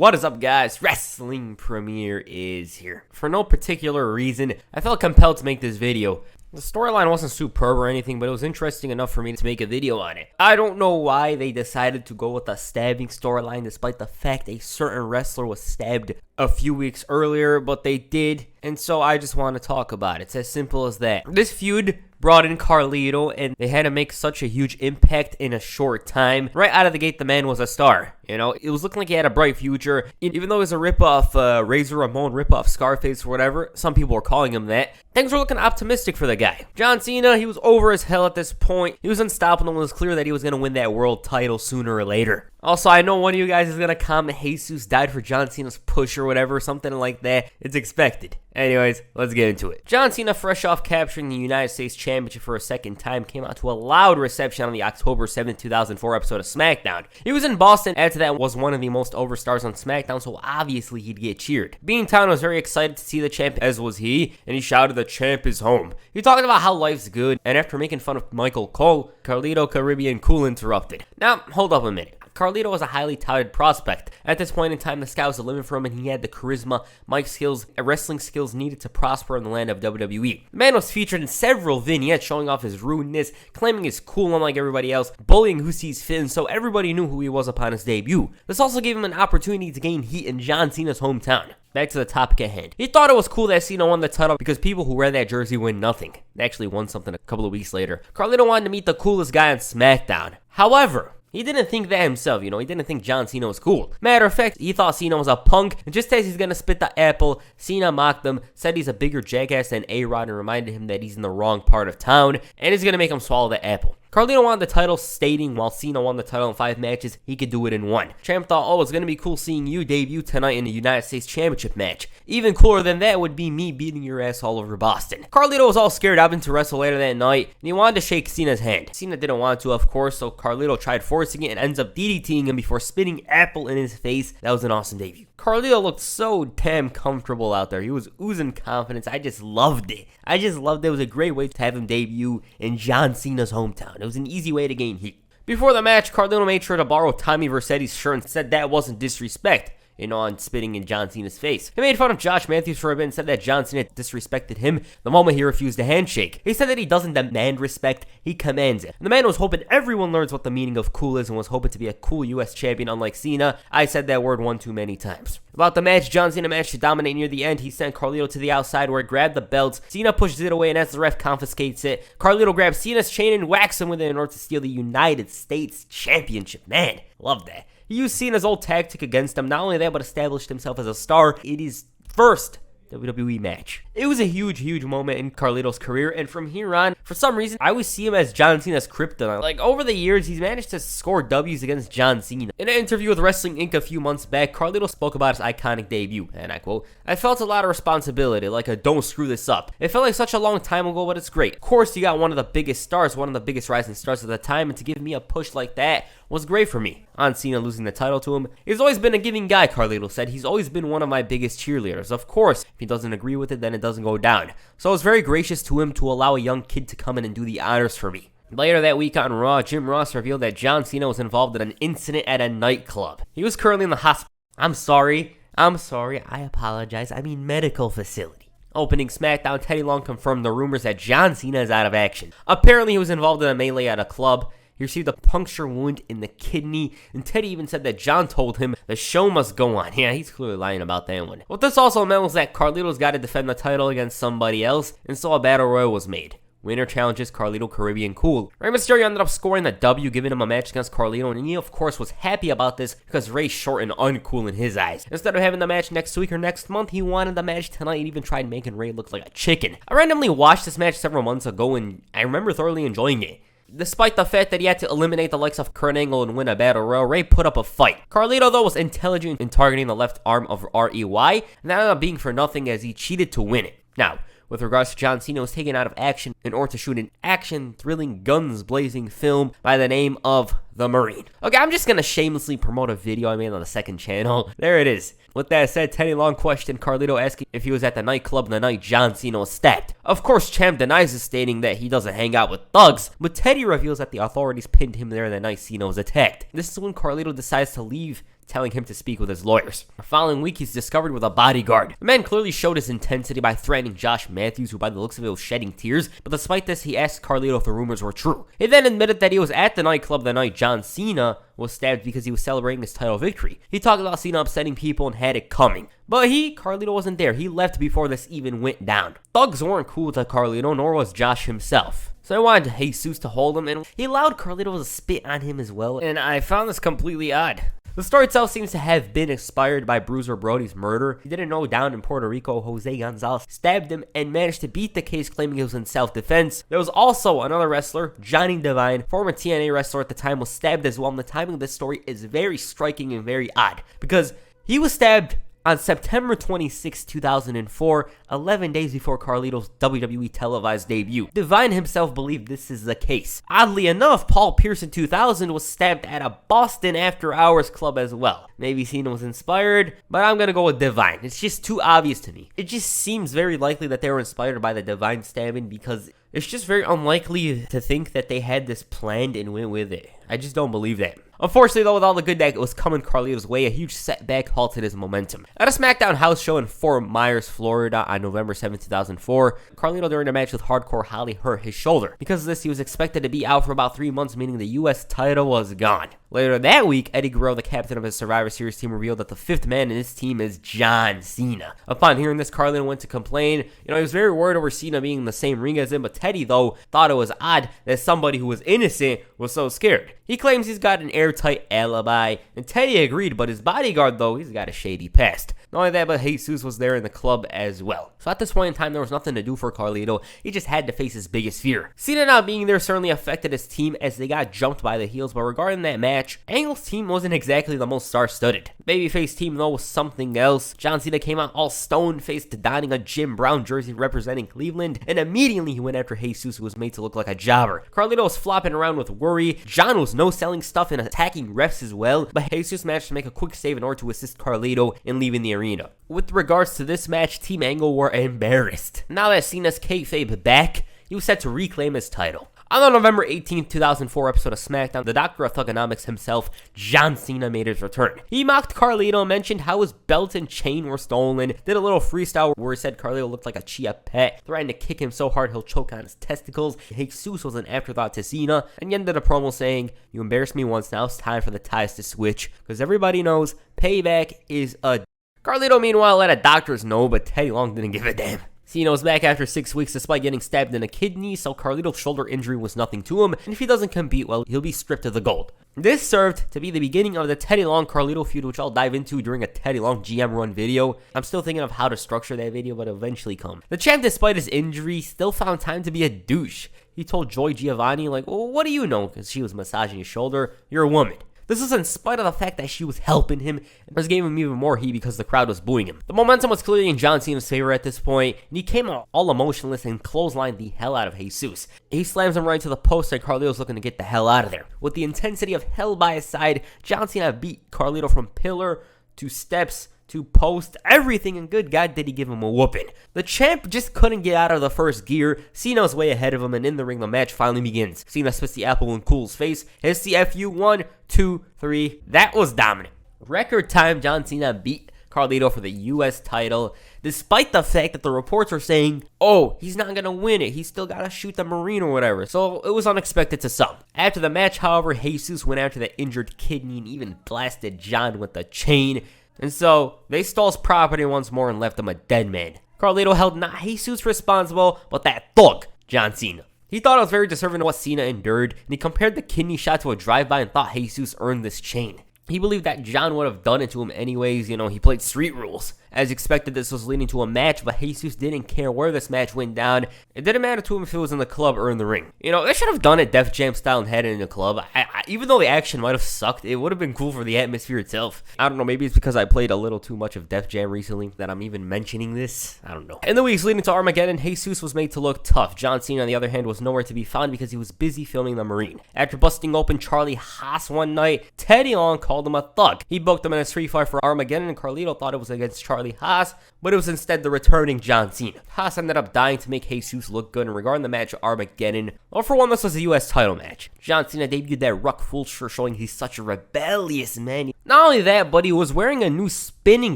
What is up, guys? Wrestling Premiere is here. For no particular reason, I felt compelled to make this video. The storyline wasn't superb or anything, but it was interesting enough for me to make a video on it. I don't know why they decided to go with a stabbing storyline despite the fact a certain wrestler was stabbed a few weeks earlier, but they did, and so I just want to talk about it. It's as simple as that. This feud brought in Carlito, and they had to make such a huge impact in a short time. Right out of the gate, the man was a star. You know, it was looking like he had a bright future. Even though it was a ripoff, Razor Ramon, ripoff Scarface or whatever, some people were calling him that, things were looking optimistic for the guy. John Cena, he was over as hell at this point. He was unstoppable, and it was clear that he was going to win that world title sooner or later. Also, I know one of you guys is going to comment, Jesus died for John Cena's push or whatever, something like that. It's expected. Anyways, let's get into it. John Cena, fresh off capturing the United States Championship for a second time, came out to a loud reception on the October 7th, 2004 episode of SmackDown. He was in Boston, add to that was one of the most over stars on SmackDown, so obviously he'd get cheered. Beantown was very excited to see the champ, as was he, and he shouted, "The champ is home." He talked about how life's good, and after making fun of Michael Cole, Carlito Caribbean Cool interrupted. Now, hold up a minute. Carlito was a highly touted prospect. At this point in time, the sky was the limit for him, and he had the charisma, mic skills, and wrestling skills needed to prosper in the land of WWE. The man was featured in several vignettes showing off his rudeness, claiming he's cool unlike everybody else, bullying who sees fit, and so everybody knew who he was upon his debut. This also gave him an opportunity to gain heat in John Cena's hometown. Back to the topic at hand. He thought it was cool that Cena won the title because people who wear that jersey win nothing. They actually won something a couple of weeks later. Carlito wanted to meet the coolest guy on SmackDown. However, he didn't think that himself, he didn't think John Cena was cool. Matter of fact, he thought Cena was a punk, and just as he's gonna spit the apple, Cena mocked him, said he's a bigger jackass than A-Rod, and reminded him that he's in the wrong part of town, and he's gonna make him swallow the apple. Carlito won the title, stating while Cena won the title in 5 matches, he could do it in 1. Champ thought, oh, it's gonna be cool seeing you debut tonight in the United States Championship match. Even cooler than that would be me beating your ass all over Boston. Carlito was all scared up to wrestle later that night, and he wanted to shake Cena's hand. Cena didn't want to, of course, so Carlito tried forcing it and ends up DDTing him before spitting apple in his face. That was an awesome debut. Carlito looked so damn comfortable out there. He was oozing confidence. I just loved it. It was a great way to have him debut in John Cena's hometown. It was an easy way to gain heat. Before the match, Carlito made sure to borrow Tommy Vercetti's shirt and said that wasn't disrespect, on spitting in John Cena's face. He made fun of Josh Matthews for a bit and said that John Cena disrespected him the moment he refused a handshake. He said that he doesn't demand respect, he commands it. And the man was hoping everyone learns what the meaning of cool is and was hoping to be a cool US champion unlike Cena. I said that word one too many times. About the match, John Cena managed to dominate near the end. He sent Carlito to the outside where he grabbed the belts. Cena pushes it away, and as the ref confiscates it, Carlito grabs Cena's chain and whacks him with it in order to steal the United States Championship. Man, love that. He used Cena's old tactic against him. Not only that, but established himself as a star in his first WWE match. It was a huge moment in Carlito's career, and from here on, for some reason, I always see him as John Cena's kryptonite. Like, over the years, he's managed to score W's against John Cena. In an interview with Wrestling Inc. a few months back, Carlito spoke about his iconic debut, and I quote, "I felt a lot of responsibility, like a don't screw this up. It felt like such a long time ago, but it's great. Of course, you got one of the biggest stars, one of the biggest rising stars at the time, and to give me a push like that was great for me." On Cena losing the title to him, "He's always been a giving guy," Carlito said. "He's always been one of my biggest cheerleaders. Of course, if he doesn't agree with it, then it doesn't go down. So I was very gracious to him to allow a young kid to come in and do the honors for me." Later that week on Raw, Jim Ross revealed that John Cena was involved in an incident at a nightclub. He was currently in the hospital. I'm sorry, I apologize. I mean medical facility. Opening SmackDown, Teddy Long confirmed the rumors that John Cena is out of action. Apparently, he was involved in a melee at a club. He received a puncture wound in the kidney, and Teddy even said that John told him the show must go on. Yeah, he's clearly lying about that one. What this also meant was that Carlito's got to defend the title against somebody else, and so a battle royal was made. Winner challenges Carlito Caribbean Cool. Rey Mysterio ended up scoring the W, giving him a match against Carlito, and he of course was happy about this because Rey's short and uncool in his eyes. Instead of having the match next week or next month, he wanted the match tonight and even tried making Rey look like a chicken. I randomly watched this match several months ago, and I remember thoroughly enjoying it. Despite the fact that he had to eliminate the likes of Kurt Angle and win a battle royal, Rey put up a fight. Carlito, though, was intelligent in targeting the left arm of REY, and that ended up being for nothing as he cheated to win it. Now, with regards to John Cena, was taken out of action in order to shoot an action-thrilling, guns-blazing film by the name of The Marine. Okay, I'm just gonna shamelessly promote a video I made on the second channel. There it is. With that said, Teddy Long questioned Carlito, asking if he was at the nightclub the night John Cena was stabbed. Of course, Champ denies this, stating that he doesn't hang out with thugs, but Teddy reveals that the authorities pinned him there the night Cena was attacked. This is when Carlito decides to leave telling him to speak with his lawyers. The following week, he's discovered with a bodyguard. The man clearly showed his intensity by threatening Josh Matthews, who by the looks of it was shedding tears, but despite this, he asked Carlito if the rumors were true. He then admitted that he was at the nightclub the night John Cena was stabbed because he was celebrating his title victory. He talked about Cena upsetting people and had it coming. But Carlito wasn't there. He left before this even went down. Thugs weren't cool to Carlito, nor was Josh himself. So I wanted Jesus to hold him, and he allowed Carlito to spit on him as well, and I found this completely odd. The story itself seems to have been inspired by Bruiser Brody's murder. He didn't know down in Puerto Rico, Jose Gonzalez stabbed him and managed to beat the case, claiming it was in self-defense. There was also another wrestler, Johnny Devine, former TNA wrestler at the time, was stabbed as well. And the timing of this story is very striking and very odd, because he was stabbed on September 26, 2004, 11 days before Carlito's WWE televised debut. Devine himself believed this is the case. Oddly enough, Paul Pierce in 2000 was stabbed at a Boston After Hours club as well. Maybe Cena was inspired, but I'm gonna go with Devine. It's just too obvious to me. It just seems very likely that they were inspired by the Devine stabbing, because it's just very unlikely to think that they had this planned and went with it. I just don't believe that. Unfortunately, though, with all the good that was coming Carlito's way, a huge setback halted his momentum. At a SmackDown house show in Fort Myers, Florida on November 7, 2004, Carlito during a match with Hardcore Holly hurt his shoulder. Because of this, he was expected to be out for about 3 months, meaning the US title was gone. Later that week, Eddie Guerrero, the captain of his Survivor Series team, revealed that the 5th man in his team is John Cena. Upon hearing this, Carlito went to complain. He was very worried over Cena being in the same ring as him, but Teddy, though, thought it was odd that somebody who was innocent was so scared. He claims he's got an airtight alibi, and Teddy agreed, but his bodyguard, though, he's got a shady past. Not only that, but Jesus was there in the club as well. So at this point in time, there was nothing to do for Carlito. He just had to face his biggest fear. Cena not being there certainly affected his team as they got jumped by the heels, but regarding that match, Angle's team wasn't exactly the most star-studded. Babyface team, though, was something else. John Cena came out all stone-faced, donning a Jim Brown jersey representing Cleveland, and immediately he went after Jesus, who was made to look like a jobber. Carlito was flopping around with worry. John was no-selling stuff and attacking refs as well, but Jesus managed to make a quick save in order to assist Carlito in leaving the arena. With regards to this match, Team Angle were embarrassed. Now that Cena's kayfabe back, he was set to reclaim his title. On the November 18, 2004 episode of SmackDown, the Doctor of Thugonomics himself, John Cena, made his return. He mocked Carlito, mentioned how his belt and chain were stolen, did a little freestyle where he said Carlito looked like a chia pet, threatened to kick him so hard he'll choke on his testicles. Jesus was an afterthought to Cena, and he ended the promo saying, "You embarrassed me once, now it's time for the ties to switch, because everybody knows payback is a..." Carlito, meanwhile, let a doctors know, but Teddy Long didn't give a damn. Cena was back after 6 weeks despite getting stabbed in the kidney, so Carlito's shoulder injury was nothing to him, and if he doesn't compete well, he'll be stripped of the gold. This served to be the beginning of the Teddy Long Carlito feud, which I'll dive into during a Teddy Long GM run video. I'm still thinking of how to structure that video, but it'll eventually come. The champ, despite his injury, still found time to be a douche. He told Joy Giovanni, like, "Well, what do you know?" Because she was massaging his shoulder. "You're a woman." This was in spite of the fact that she was helping him, and was giving him even more heat because the crowd was booing him. The momentum was clearly in John Cena's favor at this point, and he came out all emotionless and clotheslined the hell out of Jesus. He slams him right to the post, and Carlito's looking to get the hell out of there. With the intensity of hell by his side, John Cena beat Carlito from pillar to steps to post, everything, and good God did he give him a whooping. The champ just couldn't get out of the first gear. Cena was way ahead of him, and in the ring, the match finally begins. Cena spits the apple in Cool's face, hits the FU 1, 2, 3. That was dominant. Record time, John Cena beat Carlito for the US title, despite the fact that the reports were saying, "Oh, he's not gonna win it, he's still gotta shoot the Marine or whatever," so it was unexpected to some. After the match, however, Jesus went after the injured kidney and even blasted John with the chain, and so they stole his property once more and left him a dead man. Carlito held not Jesus responsible, but that thug, John Cena. He thought it was very deserving of what Cena endured, and he compared the kidney shot to a drive-by and thought Jesus earned this chain. He believed that John would have done it to him anyways. He played street rules. As expected, this was leading to a match, but Jesus didn't care where this match went down. It didn't matter to him if it was in the club or in the ring. They should have done it Def Jam style and had it in the club. Even though the action might have sucked, it would have been cool for the atmosphere itself. I don't know, maybe it's because I played a little too much of Def Jam recently that I'm even mentioning this. I don't know. In the weeks leading to Armageddon, Jesus was made to look tough. John Cena, on the other hand, was nowhere to be found because he was busy filming the Marine. After busting open Charlie Haas one night, Teddy Long called him a thug. He booked him in a street fight for Armageddon, and Carlito thought it was against Charlie Charlie Haas, but it was instead the returning John Cena. Haas ended up dying to make Jesus look good, and regarding the match of Armageddon, well, for one, this was a US title match. John Cena debuted that Ruck Full shirt showing he's such a rebellious man. Not only that, but he was wearing a new spinning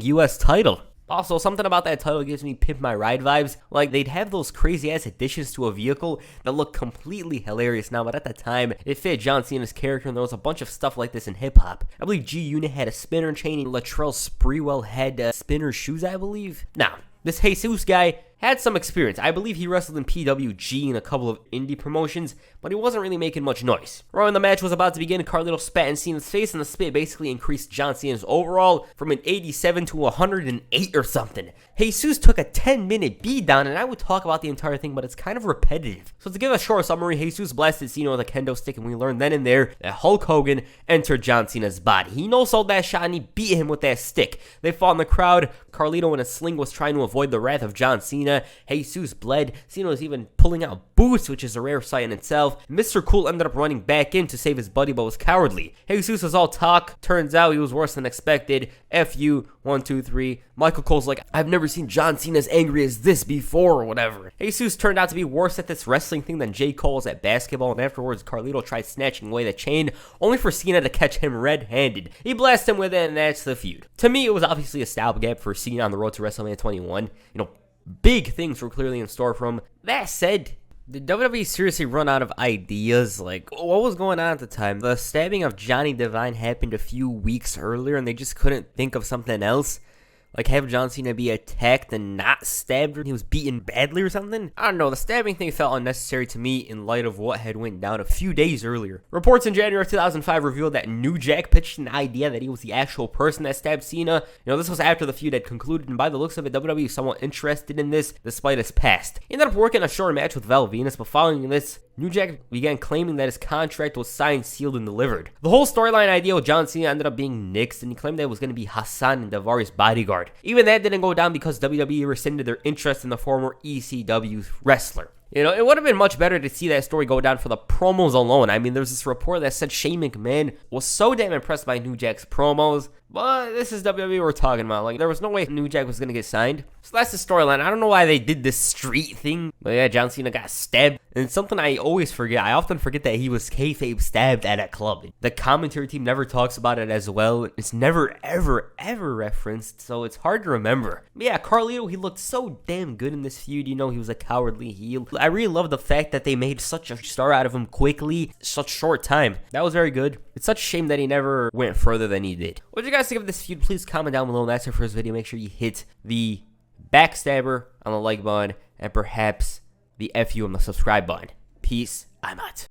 US title. Also, something about that title gives me Pimp My Ride vibes. Like, they'd have those crazy-ass additions to a vehicle that look completely hilarious now, but at the time, it fit John Cena's character, and there was a bunch of stuff like this in hip-hop. I believe G-Unit had a spinner chain, and Latrell Sprewell had spinner shoes, I believe. Now, this Jesus guy had some experience. I believe he wrestled in PWG and a couple of indie promotions, but he wasn't really making much noise. Right when the match was about to begin, Carlito spat in Cena's face, and the spit basically increased John Cena's overall from an 87 to 108 or something. Jesus took a 10-minute beatdown, and I would talk about the entire thing, but it's kind of repetitive. So to give a short summary, Jesus blasted Cena with a kendo stick, and we learned then and there that Hulk Hogan entered John Cena's body. He no-sold that shot, and he beat him with that stick. They fought in the crowd. Carlito in a sling was trying to avoid the wrath of John Cena. Jesus bled. Cena was even pulling out boots, which is a rare sight in itself. Mr. Cool ended up running back in to save his buddy, but was cowardly. Jesus was all talk. Turns out he was worse than expected. F you, 1, 2, 3. Michael Cole's like, I've never seen John Cena as angry as this before, or whatever. Jesus turned out to be worse at this wrestling thing than J. Cole was at basketball, and afterwards, Carlito tried snatching away the chain, only for Cena to catch him red-handed. He blasted him with it, and that's the feud. To me, it was obviously a style gap for Cena on the road to WrestleMania 21. Big things were clearly in store for him. That said, did WWE seriously run out of ideas? Like, what was going on at the time? The stabbing of Johnny Devine happened a few weeks earlier, and they just couldn't think of something else? Like, have John Cena be attacked and not stabbed when he was beaten badly or something? I don't know, the stabbing thing felt unnecessary to me in light of what had went down a few days earlier. Reports in January of 2005 revealed that New Jack pitched an idea that he was the actual person that stabbed Cena. This was after the feud had concluded, and by the looks of it, WWE was somewhat interested in this, despite his past. He ended up working a short match with Val Venus, but following this, New Jack began claiming that his contract was signed, sealed, and delivered. The whole storyline idea with John Cena ended up being nixed, and he claimed that it was going to be Hassan and Daivari bodyguard. Even that didn't go down because WWE rescinded their interest in the former ECW wrestler. It would have been much better to see that story go down for the promos alone. I mean, there's this report that said Shane McMahon was so damn impressed by New Jack's promos, but this is WWE we're talking about. Like, there was no way New Jack was going to get signed. So that's the storyline. I don't know why they did this street thing, but yeah, John Cena got stabbed. And it's something I always forget. I often forget that he was kayfabe stabbed at a club. The commentary team never talks about it as well. It's never, ever, ever referenced, so it's hard to remember. But yeah, Carlito, he looked so damn good in this feud. He was a cowardly heel. I really love the fact that they made such a star out of him quickly, such short time. That was very good. It's such a shame that he never went further than he did. What do you guys think of this feud? Please comment down below. And that's it for this video. Make sure you hit the backstabber on the like button and perhaps the FU on the subscribe button. Peace. I'm out.